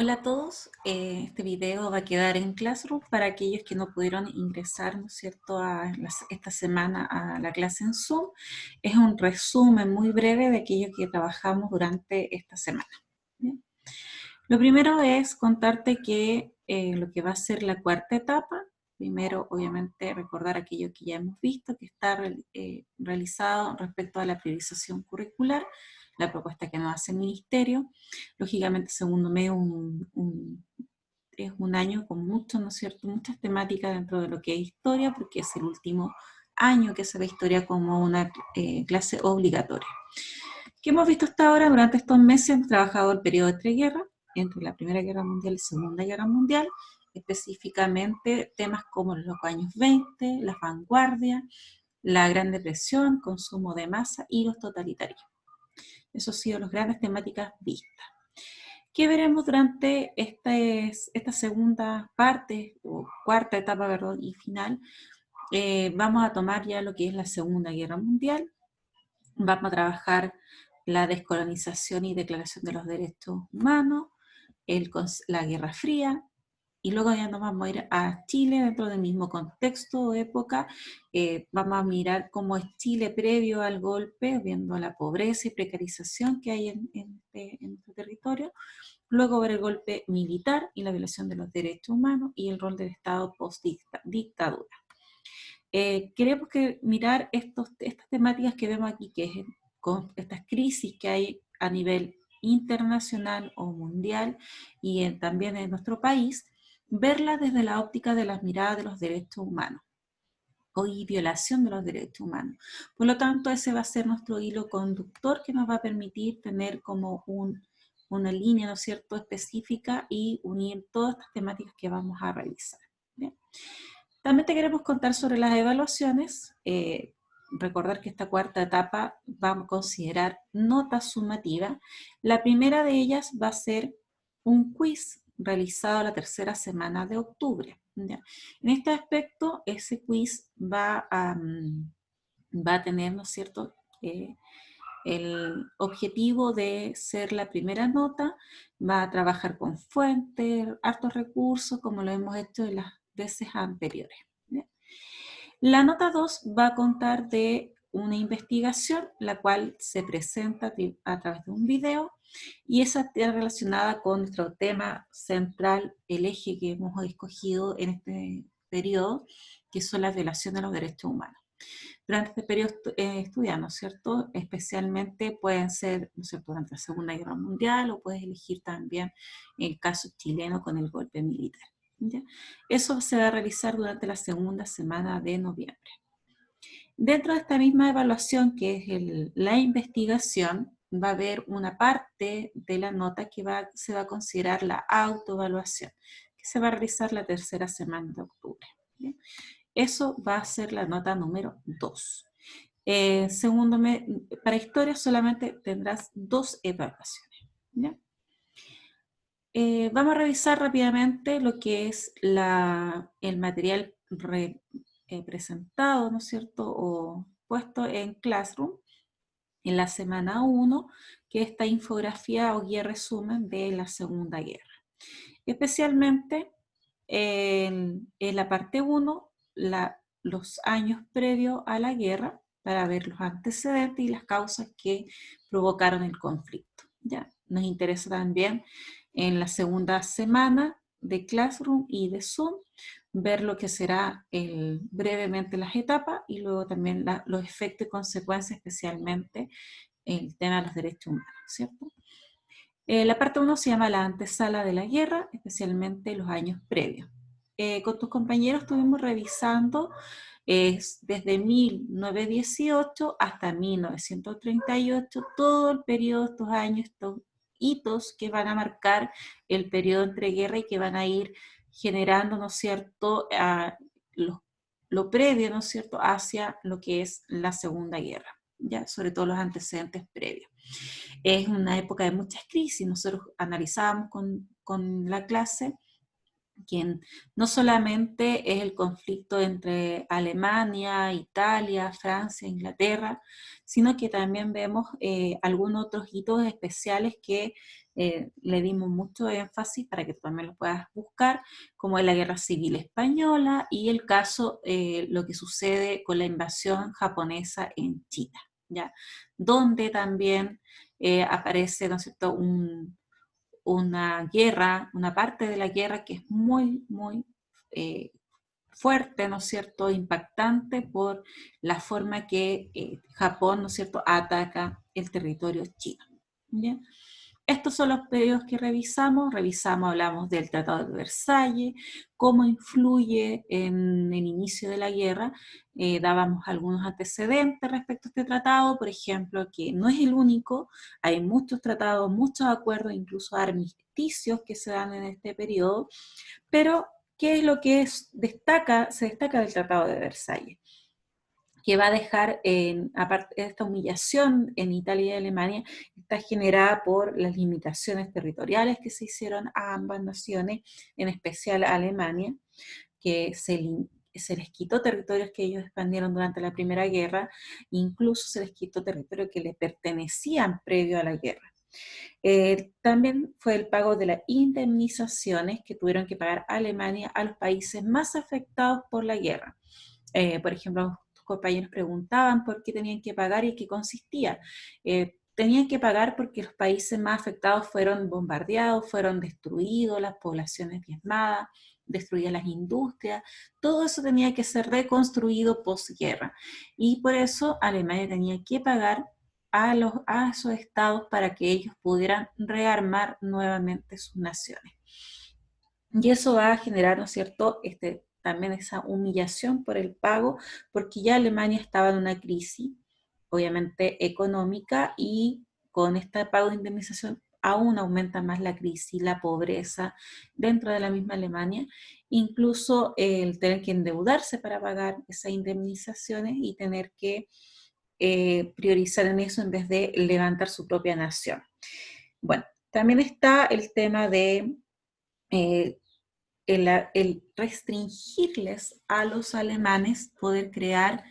Hola a todos, este video va a quedar en Classroom para aquellos que no pudieron ingresar, ¿no es cierto?, esta semana a la clase en Zoom. Es un resumen muy breve de aquello que trabajamos durante esta semana. ¿Bien? Lo primero es contarte que lo que va a ser la cuarta etapa, primero obviamente recordar aquello que ya hemos visto, que está realizado respecto a la priorización curricular, la propuesta que nos hace el Ministerio. Lógicamente, segundo medio es un año con mucho, ¿no es cierto?, muchas temáticas dentro de lo que es historia, porque es el último año que se ve historia como una clase obligatoria. ¿Qué hemos visto hasta ahora? Durante estos meses hemos trabajado el periodo de entreguerra, entre la Primera Guerra Mundial y la Segunda Guerra Mundial, específicamente temas como los años 20, las vanguardias, la Gran Depresión, consumo de masa y los totalitarismos. Esas han sido las grandes temáticas vistas. ¿Qué veremos durante esta segunda parte, o cuarta etapa, perdón, y final? Vamos a tomar ya lo que es la Segunda Guerra Mundial, vamos a trabajar la descolonización y declaración de los derechos humanos, la Guerra Fría, y luego ya nos vamos a ir a Chile dentro del mismo contexto o época. Vamos a mirar cómo es Chile previo al golpe, viendo la pobreza y precarización que hay en nuestro territorio. Luego ver el golpe militar y la violación de los derechos humanos y el rol del Estado post-dictadura. Queremos mirar estas temáticas que vemos aquí, que es con estas crisis que hay a nivel internacional o mundial y también en nuestro país, verlas desde la óptica de las miradas de los derechos humanos y violación de los derechos humanos. Por lo tanto, ese va a ser nuestro hilo conductor que nos va a permitir tener como una línea, ¿no es cierto?, específica y unir todas estas temáticas que vamos a realizar. ¿Bien? También te queremos contar sobre las evaluaciones. Recordar que esta cuarta etapa vamos a considerar notas sumativas. La primera de ellas va a ser un quiz realizado la tercera semana de octubre. ¿Ya? En este aspecto, ese quiz va a tener, ¿no es cierto?, el objetivo de ser la primera nota, va a trabajar con fuentes, hartos recursos, como lo hemos hecho en las veces anteriores. ¿Bien? La nota 2 va a contar de una investigación, la cual se presenta a través de un video, y esa está relacionada con nuestro tema central, el eje que hemos escogido en este periodo, que son las violaciones de los derechos humanos. Durante este periodo estudiamos, ¿no es cierto? Especialmente pueden ser, ¿no es cierto?, durante la Segunda Guerra Mundial, o puedes elegir también el caso chileno con el golpe militar. ¿Ya? Eso se va a realizar durante la segunda semana de noviembre. Dentro de esta misma evaluación, que es la investigación, va a haber una parte de la nota que se va a considerar la autoevaluación, que se va a realizar la tercera semana de octubre. ¿Bien? Eso va a ser la nota número 2. Para historia solamente tendrás 2 evaluaciones. ¿Ya? Vamos a revisar rápidamente lo que es el material presentado, ¿no es cierto?, o puesto en Classroom en la semana 1, que es esta infografía o guía resumen de la Segunda Guerra. Especialmente en la parte 1, los años previos a la guerra, para ver los antecedentes y las causas que provocaron el conflicto. ¿Ya? Nos interesa también en la segunda semana de Classroom y de Zoom ver lo que será brevemente las etapas y luego también los efectos y consecuencias, especialmente el tema de los derechos humanos, ¿cierto? La parte 1 se llama la antesala de la guerra, especialmente los años previos. Con tus compañeros estuvimos revisando desde 1918 hasta 1938, todo el periodo, estos años, estos hitos que van a marcar el periodo entre guerra y que van a ir generando, ¿no es cierto?, lo previo, ¿no es cierto?, hacia lo que es la Segunda Guerra, ¿ya? Sobre todo los antecedentes previos. Es una época de muchas crisis. Nosotros analizábamos con la clase que no solamente es el conflicto entre Alemania, Italia, Francia, Inglaterra, sino que también vemos algunos otros hitos especiales que le dimos mucho énfasis para que tú también lo puedas buscar, como es la Guerra Civil Española y el caso, lo que sucede con la invasión japonesa en China, ¿ya? Donde también aparece, ¿no es cierto?, una guerra, una parte de la guerra que es muy, muy eh, fuerte, ¿no es cierto?, impactante por la forma que Japón, ¿no es cierto?, ataca el territorio chino. ¿Bien? Estos son los periodos que revisamos, hablamos del Tratado de Versalles, cómo influye en el inicio de la guerra, dábamos algunos antecedentes respecto a este tratado, por ejemplo, que no es el único, hay muchos tratados, muchos acuerdos, incluso armisticios que se dan en este periodo, pero ¿qué es lo que se destaca del Tratado de Versalles? Que va a dejar, aparte de esta humillación en Italia y Alemania, está generada por las limitaciones territoriales que se hicieron a ambas naciones, en especial a Alemania, que se les quitó territorios que ellos expandieron durante la Primera Guerra, incluso se les quitó territorios que les pertenecían previo a la guerra. También fue el pago de las indemnizaciones que tuvieron que pagar Alemania a los países más afectados por la guerra. Por ejemplo, tus compañeros preguntaban por qué tenían que pagar y qué consistía. Tenían que pagar porque los países más afectados fueron bombardeados, fueron destruidos, las poblaciones diezmadas, destruidas las industrias, todo eso tenía que ser reconstruido posguerra. Y por eso Alemania tenía que pagar a esos estados para que ellos pudieran rearmar nuevamente sus naciones. Y eso va a generar, ¿no es cierto?, también esa humillación por el pago, porque ya Alemania estaba en una crisis, obviamente económica, y con este pago de indemnización aún aumenta más la crisis, la pobreza dentro de la misma Alemania, incluso el tener que endeudarse para pagar esas indemnizaciones y tener que priorizar en eso en vez de levantar su propia nación. Bueno, también está el tema de eh, el restringirles a los alemanes poder crear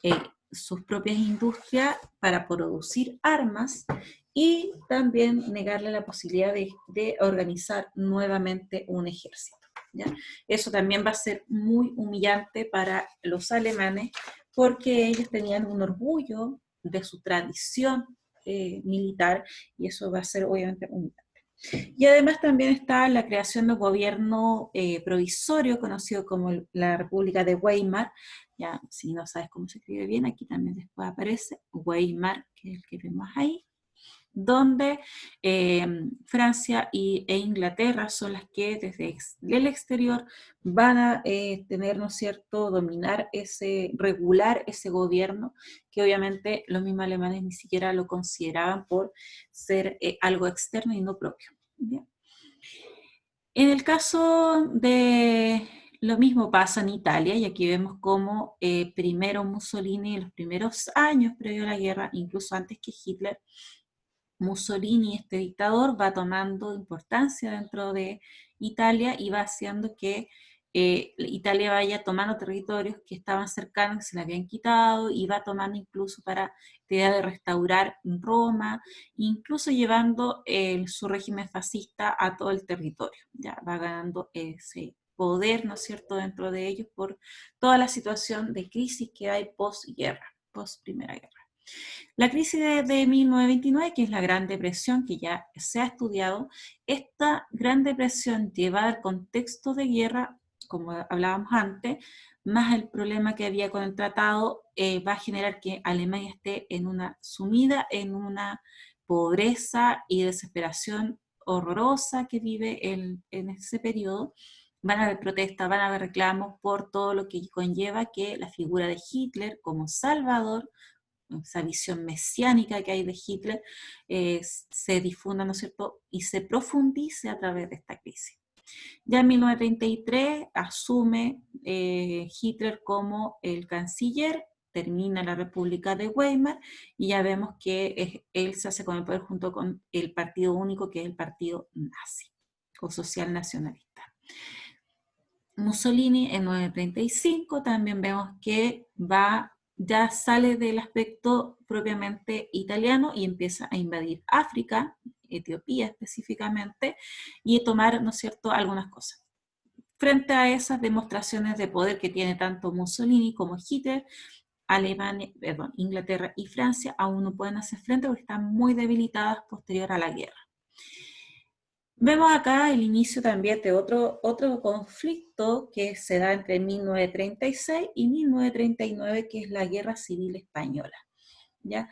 eh, sus propias industrias para producir armas y también negarle la posibilidad de organizar nuevamente un ejército. ¿Ya? Eso también va a ser muy humillante para los alemanes porque ellos tenían un orgullo de su tradición militar y eso va a ser obviamente humillante. Y además también está la creación de un gobierno provisorio conocido como la República de Weimar. Ya, si no sabes cómo se escribe bien, aquí también después aparece Weimar, que es el que vemos ahí, donde Francia e Inglaterra son las que desde el exterior van a tener, ¿no es cierto?, regular ese gobierno, que obviamente los mismos alemanes ni siquiera lo consideraban por ser algo externo y no propio. ¿Bien? En el caso de lo mismo pasa en Italia, y aquí vemos cómo primero Mussolini, en los primeros años previo a la guerra, incluso antes que Hitler, Mussolini, este dictador, va tomando importancia dentro de Italia y va haciendo que Italia vaya tomando territorios que estaban cercanos, que se le habían quitado, y va tomando incluso para la idea de restaurar Roma, incluso llevando su régimen fascista a todo el territorio. Ya va ganando ese poder, ¿no es cierto?, dentro de ellos por toda la situación de crisis que hay post-guerra, post-primera guerra. La crisis de 1929, que es la Gran Depresión, que ya se ha estudiado, esta Gran Depresión llevada al contexto de guerra, como hablábamos antes, más el problema que había con el tratado, va a generar que Alemania esté sumida en una pobreza y desesperación horrorosa que vive en ese periodo. Van a haber protestas, van a haber reclamos por todo lo que conlleva que la figura de Hitler como salvador, esa visión mesiánica que hay de Hitler, se difunda, ¿no es cierto?, y se profundice a través de esta crisis. Ya en 1933 asume Hitler como el canciller, termina la República de Weimar y ya vemos que él se hace con el poder junto con el partido único, que es el partido nazi o social nacionalista. Mussolini en 935 también vemos que ya sale del aspecto propiamente italiano y empieza a invadir África, Etiopía específicamente, y tomar, ¿no es cierto?, algunas cosas. Frente a esas demostraciones de poder que tiene tanto Mussolini como Hitler, Inglaterra y Francia aún no pueden hacer frente porque están muy debilitadas posterior a la guerra. Vemos acá el inicio también de otro conflicto que se da entre 1936 y 1939, que es la Guerra Civil Española, ¿ya?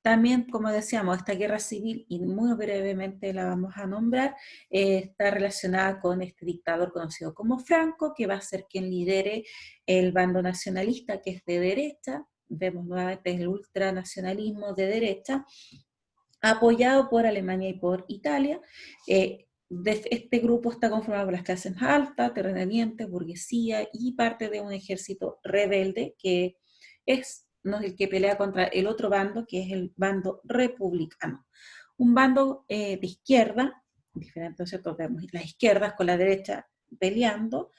También, como decíamos, esta guerra civil, y muy brevemente la vamos a nombrar, está relacionada con este dictador conocido como Franco, que va a ser quien lidere el bando nacionalista, que es de derecha. Vemos nuevamente el ultranacionalismo de derecha, apoyado por Alemania y por Italia. Este grupo está conformado por las clases altas, terratenientes, burguesía y parte de un ejército rebelde que es, ¿no?, el que pelea contra el otro bando, que es el bando republicano. Un bando de izquierda, diferente, ¿cierto? Vemos las izquierdas con la derecha peleando,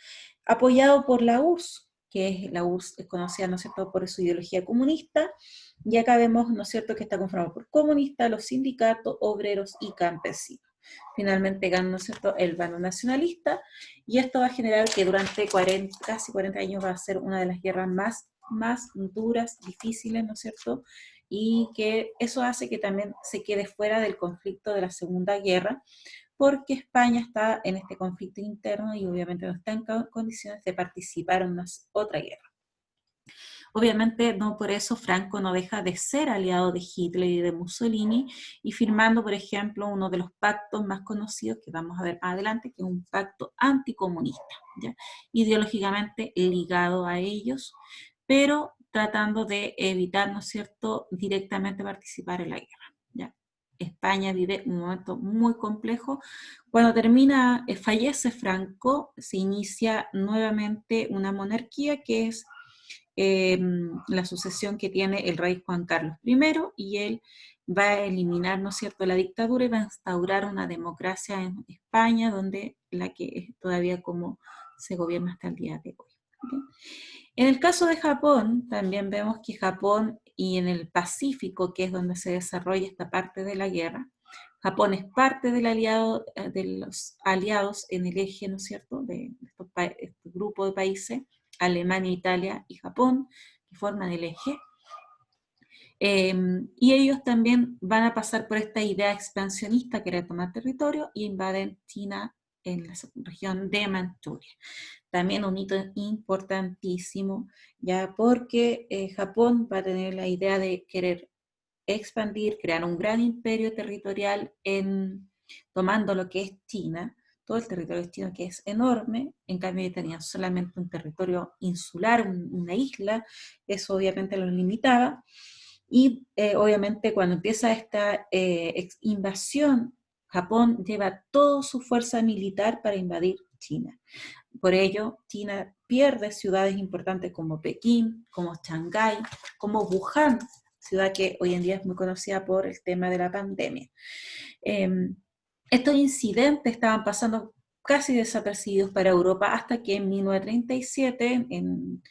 apoyado por la URSS, que es la URSS es conocida, ¿no es cierto?, por su ideología comunista, y acá vemos, ¿no es cierto?, que está conformado por comunistas, los sindicatos, obreros y campesinos. Finalmente gana, ¿no es cierto?, el bando nacionalista, y esto va a generar que durante casi 40 años va a ser una de las guerras más duras, difíciles, ¿no es cierto?, y que eso hace que también se quede fuera del conflicto de la Segunda Guerra, porque España está en este conflicto interno y obviamente no está en condiciones de participar en otra guerra. Obviamente no por eso Franco no deja de ser aliado de Hitler y de Mussolini, y firmando, por ejemplo, uno de los pactos más conocidos que vamos a ver más adelante, que es un pacto anticomunista, ¿ya?, ideológicamente ligado a ellos, pero tratando de evitar, ¿no es cierto?, directamente participar en la guerra, ¿ya? España vive un momento muy complejo. Cuando fallece Franco, se inicia nuevamente una monarquía que es la sucesión que tiene el rey Juan Carlos I, y él va a eliminar, ¿no es cierto?, la dictadura y va a instaurar una democracia en España, donde la que es todavía como se gobierna hasta el día de hoy. ¿Okay? En el caso de Japón, también vemos que Japón y en el Pacífico, que es donde se desarrolla esta parte de la guerra, Japón es parte de los aliados en el eje, ¿no es cierto?, de este grupo de países, Alemania, Italia y Japón, que forman el eje. Y ellos también van a pasar por esta idea expansionista, que era tomar territorio, y invaden China en la región de Manchuria. También un hito importantísimo, ya porque Japón va a tener la idea de querer expandir, crear un gran imperio territorial tomando lo que es China, todo el territorio chino, que es enorme. En cambio tenía solamente un territorio insular, una isla, eso obviamente lo limitaba, y obviamente cuando empieza esta invasión, Japón lleva toda su fuerza militar para invadir China. Por ello, China pierde ciudades importantes como Pekín, como Shanghái, como Wuhan, ciudad que hoy en día es muy conocida por el tema de la pandemia. Estos incidentes estaban pasando casi desapercibidos para Europa hasta que en 1937, en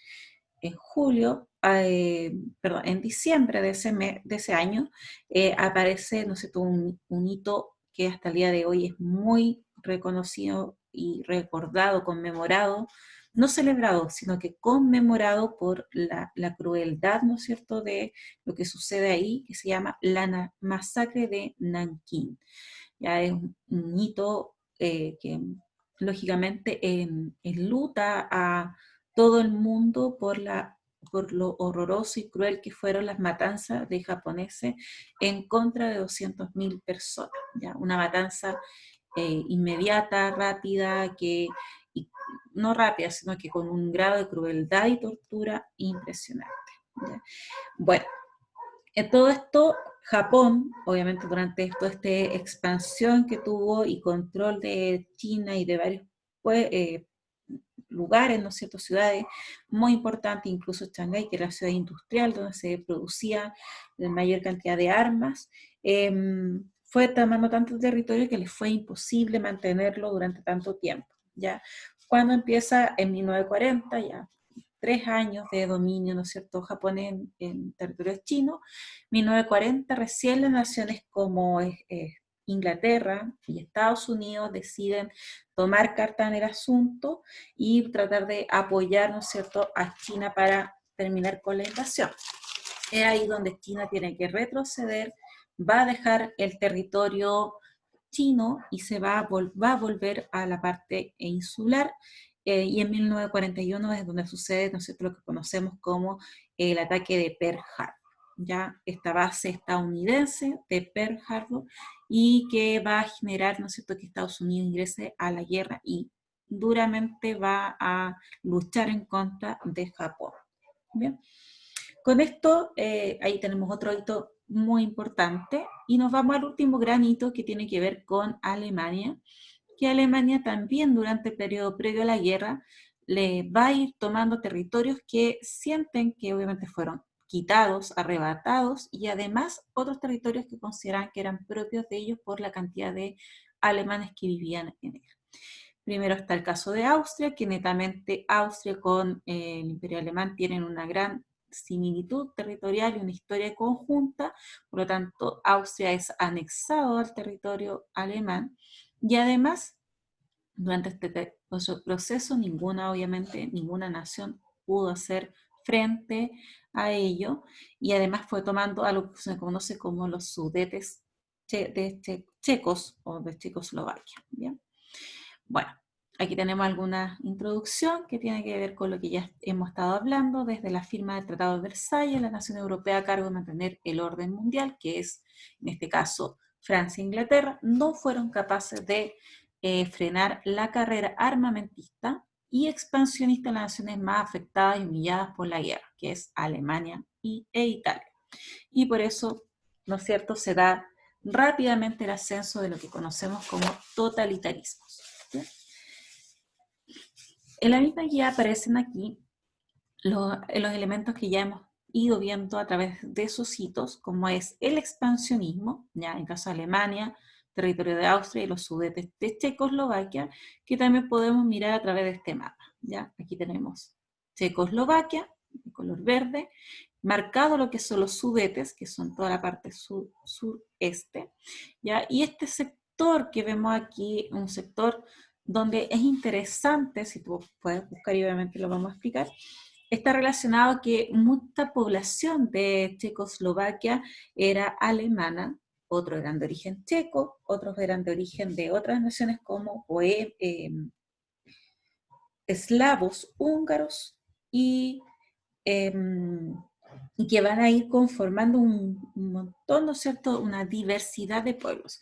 diciembre de ese año, aparece, no sé, un hito que hasta el día de hoy es muy reconocido y recordado, conmemorado, no celebrado, sino que conmemorado por la crueldad, ¿no es cierto?, de lo que sucede ahí, que se llama la masacre de Nankín. Ya es un hito que lógicamente enluta a todo el mundo por lo horroroso y cruel que fueron las matanzas de japoneses en contra de 200.000 personas. ¿Ya? Una matanza inmediata, rápida, y no rápida, sino que con un grado de crueldad y tortura impresionante. ¿Ya? Bueno, en todo esto, Japón, obviamente durante toda esta expansión que tuvo y control de China y de varios pues, lugares, ¿no es cierto?, ciudades muy importantes, incluso Shanghái, que era la ciudad industrial donde se producía la mayor cantidad de armas, fue tomando tanto territorio que les fue imposible mantenerlo durante tanto tiempo, ¿ya? cuando empieza en 1940, ya 3 años de dominio, ¿no es cierto?, japonés en territorio chino. 1940 recién las naciones como Inglaterra y Estados Unidos deciden tomar carta en el asunto y tratar de apoyar, ¿no es cierto?, a China para terminar con la invasión. Es ahí donde China tiene que retroceder, va a dejar el territorio chino y se va a volver a la parte insular. Y en 1941 es donde sucede, ¿no es cierto?, lo que conocemos como el ataque de Pearl Harbor, ya esta base estadounidense de Pearl Harbor, y que va a generar, ¿no es cierto?, que Estados Unidos ingrese a la guerra y duramente va a luchar en contra de Japón. ¿Bien? Con esto, ahí tenemos otro hito muy importante y nos vamos al último gran hito que tiene que ver con Alemania, que Alemania también durante el periodo previo a la guerra le va a ir tomando territorios que sienten que obviamente fueron quitados, arrebatados, y además otros territorios que consideran que eran propios de ellos por la cantidad de alemanes que vivían en él. Primero está el caso de Austria, que netamente Austria con el Imperio Alemán tienen una gran similitud territorial y una historia conjunta, por lo tanto Austria es anexado al territorio alemán y además durante este proceso obviamente ninguna nación pudo hacer frente a ello y además fue tomando algo que se conoce como los sudetes checos o de Checoslovaquia. ¿Bien? Bueno, aquí tenemos alguna introducción que tiene que ver con lo que ya hemos estado hablando, desde la firma del Tratado de Versalles, la Nación Europea a cargo de mantener el orden mundial, que es, en este caso, Francia e Inglaterra, no fueron capaces de frenar la carrera armamentista y expansionista de las naciones más afectadas y humilladas por la guerra, que es Alemania e Italia. Y por eso, ¿no es cierto?, se da rápidamente el ascenso de lo que conocemos como totalitarismos. ¿Sí? En la misma guía aparecen aquí los elementos que ya hemos ido viendo a través de esos hitos, como es el expansionismo, ya en caso de Alemania, territorio de Austria y los sudetes de Checoslovaquia, que también podemos mirar a través de este mapa. ¿Ya? Aquí tenemos Checoslovaquia, de color verde, marcado lo que son los sudetes, que son toda la parte sureste, ¿ya? Y este sector que vemos aquí, un sector donde es interesante, si tú puedes buscar y obviamente lo vamos a explicar, está relacionado a que mucha población de Checoslovaquia era alemana, otros eran de origen checo, otros eran de origen de otras naciones como eslavos, húngaros eh, y que van a ir conformando un montón, ¿no es cierto?, una diversidad de pueblos.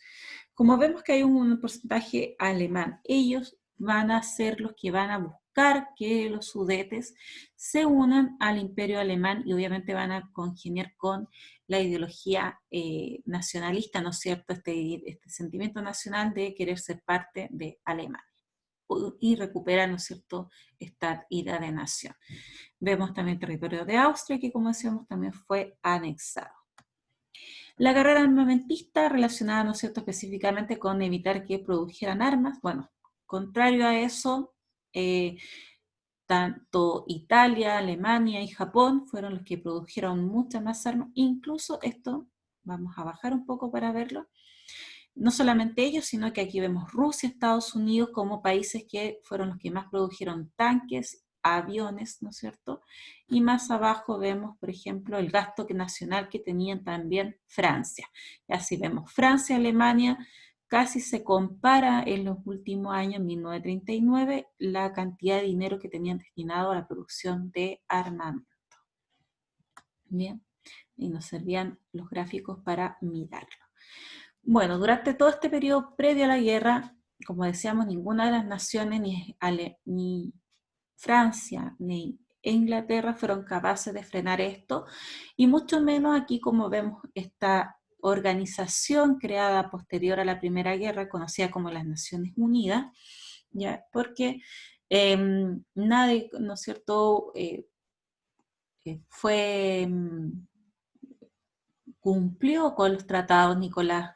Como vemos que hay un porcentaje alemán, ellos van a ser los que van a buscar que los sudetes se unan al imperio alemán y obviamente van a congeniar con la ideología nacionalista, ¿no es cierto?, este sentimiento nacional de querer ser parte de Alemania y recuperar, ¿no es cierto?, esta idea de nación. Vemos también el territorio de Austria, que como decíamos también fue anexado. La carrera armamentista relacionada, ¿no es cierto?, específicamente con evitar que produjeran armas. Bueno, contrario a eso, tanto Italia, Alemania y Japón fueron los que produjeron muchas más armas. Incluso esto, vamos a bajar un poco para verlo, no solamente ellos, sino que aquí vemos Rusia, Estados Unidos como países que fueron los que más produjeron tanques, aviones, ¿no es cierto? Y más abajo vemos, por ejemplo, el gasto nacional que tenían también Francia. Y así vemos Francia, Alemania, casi se compara en los últimos años, en 1939, la cantidad de dinero que tenían destinado a la producción de armamento. Bien, y nos servían los gráficos para mirarlo. Bueno, durante todo este periodo previo a la guerra, como decíamos, ninguna de las naciones, ni Francia ni Inglaterra, fueron capaces de frenar esto, y mucho menos aquí como vemos esta organización creada posterior a la Primera Guerra, conocida como las Naciones Unidas, ¿ya? Porque nadie, ¿no es cierto?, fue... cumplió con los tratados ni con las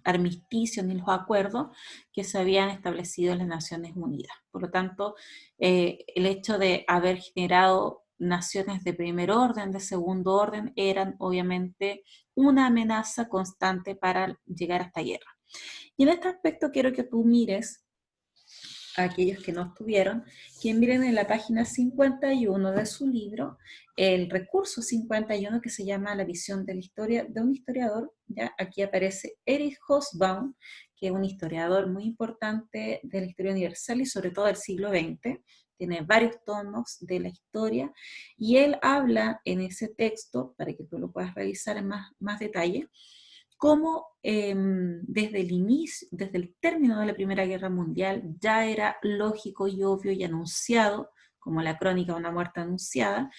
armisticios ni los acuerdos que se habían establecido en las Naciones Unidas. Por lo tanto, el hecho de haber generado naciones de primer orden, de segundo orden, eran obviamente una amenaza constante para llegar a esta guerra. Y en este aspecto quiero que tú mires, a aquellos que no estuvieron, que miren en la página 51 de su libro, el recurso 51 que se llama La visión de la historia de un historiador. ¿Ya? Aquí aparece Erich Hobsbawm, que es un historiador muy importante de la historia universal y sobre todo del siglo XX. Tiene varios tomos de la historia y él habla en ese texto, para que tú lo puedas revisar en más detalle, cómo desde el inicio, desde el término de la Primera Guerra Mundial, ya era lógico y obvio y anunciado, como la crónica de una muerte anunciada,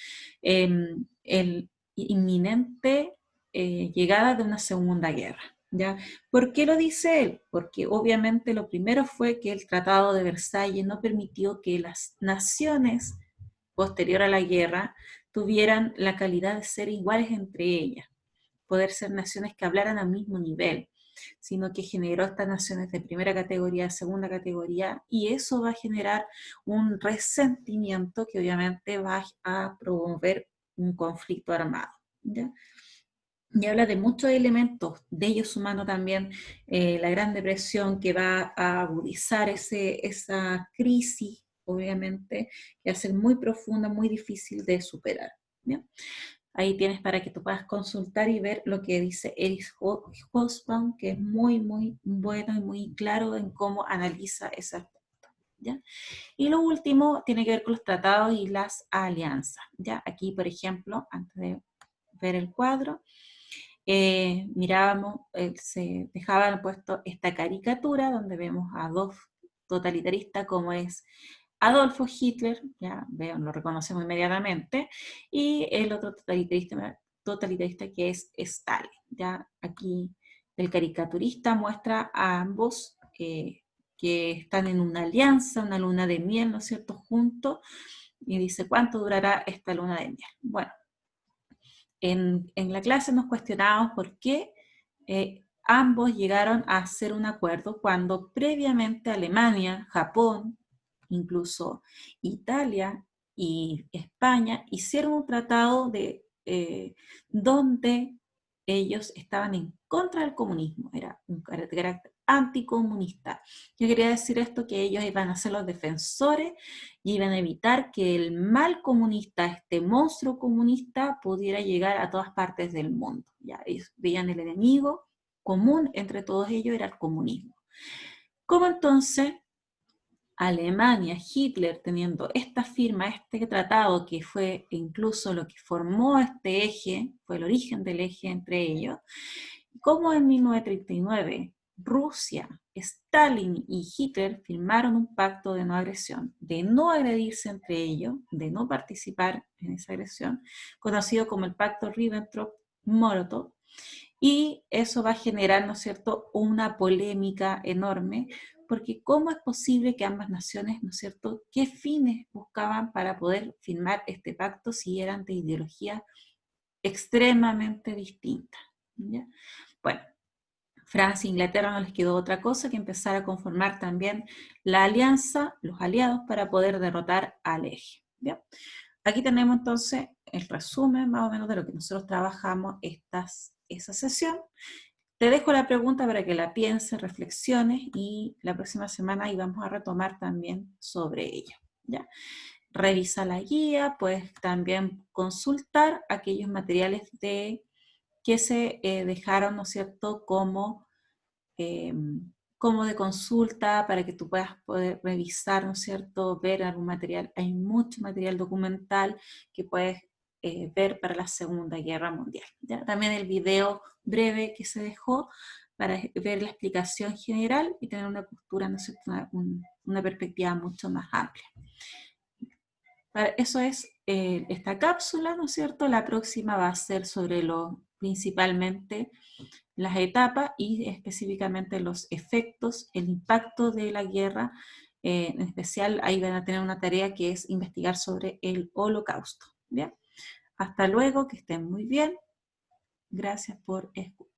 el inminente llegada de una segunda guerra. ¿Ya? ¿Por qué lo dice él? Porque obviamente lo primero fue que el Tratado de Versalles no permitió que las naciones posterior a la guerra tuvieran la calidad de ser iguales entre ellas, poder ser naciones que hablaran al mismo nivel, sino que generó estas naciones de primera categoría, de segunda categoría, y eso va a generar un resentimiento que obviamente va a promover un conflicto armado. ¿Ya? Y habla de muchos elementos, de ellos sumando también la Gran Depresión, que va a agudizar esa crisis, obviamente, que va a ser muy profunda, muy difícil de superar. ¿Bien? Ahí tienes para que tú puedas consultar y ver lo que dice Erich Hobsbawm, que es muy, muy bueno y muy claro en cómo analiza ese aspecto. ¿Ya? Y lo último tiene que ver con los tratados y las alianzas. ¿Ya? Aquí, por ejemplo, antes de ver el cuadro, mirábamos, se dejaba puesto esta caricatura donde vemos a dos totalitaristas como es Adolfo Hitler, ya veo, lo reconocemos inmediatamente, y el otro totalitarista que es Stalin. Ya aquí el caricaturista muestra a ambos que están en una alianza, una luna de miel, ¿no es cierto?, juntos, y dice, ¿cuánto durará esta luna de miel? Bueno, en la clase nos cuestionábamos por qué ambos llegaron a hacer un acuerdo cuando previamente Alemania, Japón, incluso Italia y España hicieron un tratado donde ellos estaban en contra del comunismo, era un carácter anticomunista. Yo quería decir esto, que ellos iban a ser los defensores y iban a evitar que el mal comunista, este monstruo comunista, pudiera llegar a todas partes del mundo. Ya, ellos veían el enemigo común entre todos ellos era el comunismo. ¿Cómo entonces Alemania, Hitler, teniendo esta firma, este tratado que fue incluso lo que formó este eje, fue el origen del eje entre ellos, cómo en 1939 Rusia, Stalin y Hitler firmaron un pacto de no agresión, de no agredirse entre ellos, de no participar en esa agresión, conocido como el pacto Ribbentrop-Molotov, y eso va a generar, ¿no es cierto?, una polémica enorme, porque ¿cómo es posible que ambas naciones, ¿no es cierto?, qué fines buscaban para poder firmar este pacto si eran de ideologías extremadamente distintas? ¿Ya? Bueno, Francia e Inglaterra no les quedó otra cosa que empezar a conformar también la alianza, los aliados, para poder derrotar al eje. ¿Bien? Aquí tenemos entonces el resumen más o menos de lo que nosotros trabajamos esa sesión. Te dejo la pregunta para que la pienses, reflexiones y la próxima semana ahí vamos a retomar también sobre ello. ¿Ya? Revisa la guía, puedes también consultar aquellos materiales que se dejaron, ¿no es cierto?, eh, como de consulta para que tú puedas poder revisar, ¿no es cierto?, ver algún material. Hay mucho material documental que puedes ver para la Segunda Guerra Mundial. ¿Ya? También el video breve que se dejó para ver la explicación general y tener una postura, ¿no es cierto?, una perspectiva mucho más amplia. Eso es esta cápsula, ¿no es cierto? La próxima va a ser sobre principalmente las etapas y específicamente los efectos, el impacto de la guerra. En especial, ahí van a tener una tarea que es investigar sobre el Holocausto. ¿Bien? Hasta luego, que estén muy bien. Gracias por escuchar.